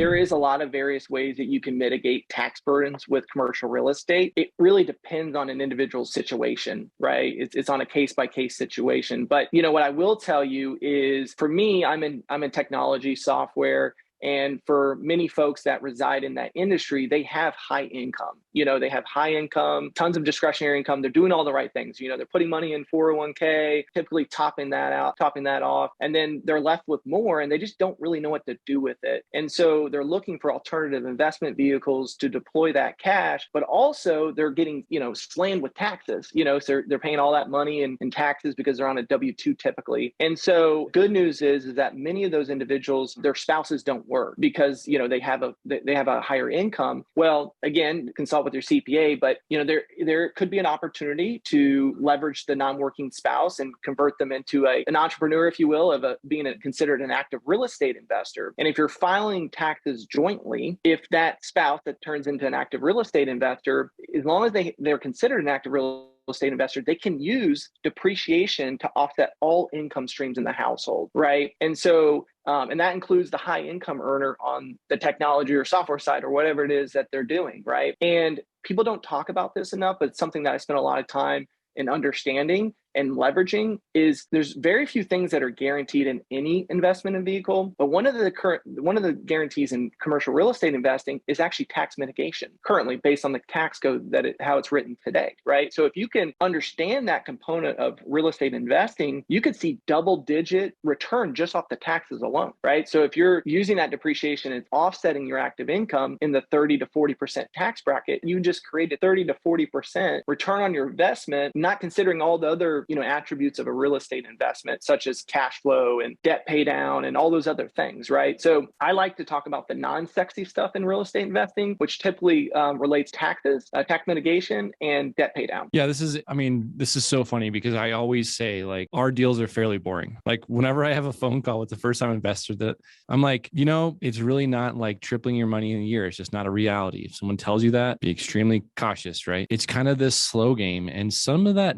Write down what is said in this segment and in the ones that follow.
there is a lot of various ways that you can mitigate tax burdens with commercial real estate. It really depends on an individual situation, right? It's on a case by case situation. But what I will tell you is, for me, I'm in technology software. And for many folks that reside in that industry, they have high income. They have high income, tons of discretionary income. They're doing all the right things. They're putting money in 401k, typically topping that off. And then they're left with more and they just don't really know what to do with it. And so they're looking for alternative investment vehicles to deploy that cash, but also they're getting, slammed with taxes, so they're paying all that money in taxes because they're on a W-2 typically. And so good news is that many of those individuals, their spouses don't work because they have a higher income. Well, again, consult with your CPA, but there could be an opportunity to leverage the non-working spouse and convert them into an entrepreneur, if you will, of being considered an active real estate investor. And if you're filing taxes jointly, if that spouse that turns into an active real estate investor, as long as they're considered an active real estate investor, they can use depreciation to offset all income streams in the household, right? And so, and that includes the high income earner on the technology or software side or whatever it is that they're doing, right? And people don't talk about this enough, but it's something that I spent a lot of time in understanding and leveraging. Is there's very few things that are guaranteed in any investment in vehicle, but one of the guarantees in commercial real estate investing is actually tax mitigation currently based on the tax code how it's written today, right? So if you can understand that component of real estate investing, you could see double-digit return just off the taxes alone, right? So if you're using that depreciation and offsetting your active income in the 30 to 40% tax bracket, you just created 30 to 40% return on your investment, not considering all the other attributes of a real estate investment, such as cash flow and debt pay down and all those other things, right? So I like to talk about the non-sexy stuff in real estate investing, which typically relates taxes, tax mitigation, and debt pay down. Yeah, this is so funny because I always say like our deals are fairly boring. Like whenever I have a phone call with the first time investor, that I'm like, it's really not like tripling your money in a year. It's just not a reality. If someone tells you that, be extremely cautious, right? It's kind of this slow game, and some of that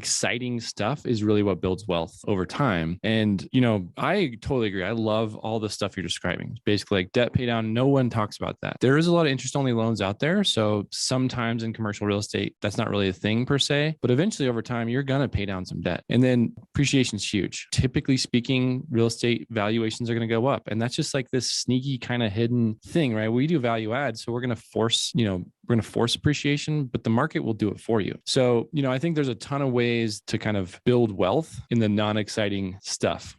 exciting stuff is really what builds wealth over time. And, I totally agree. I love all the stuff you're describing. It's basically like debt pay down. No one talks about that. There is a lot of interest only loans out there. So sometimes in commercial real estate, that's not really a thing per se, but eventually over time, you're going to pay down some debt. And then appreciation is huge. Typically speaking, real estate valuations are going to go up. And that's just like this sneaky kind of hidden thing, right? We do value add. So we're going to force appreciation, but the market will do it for you. So, I think there's a ton of ways to kind of build wealth in the non-exciting stuff.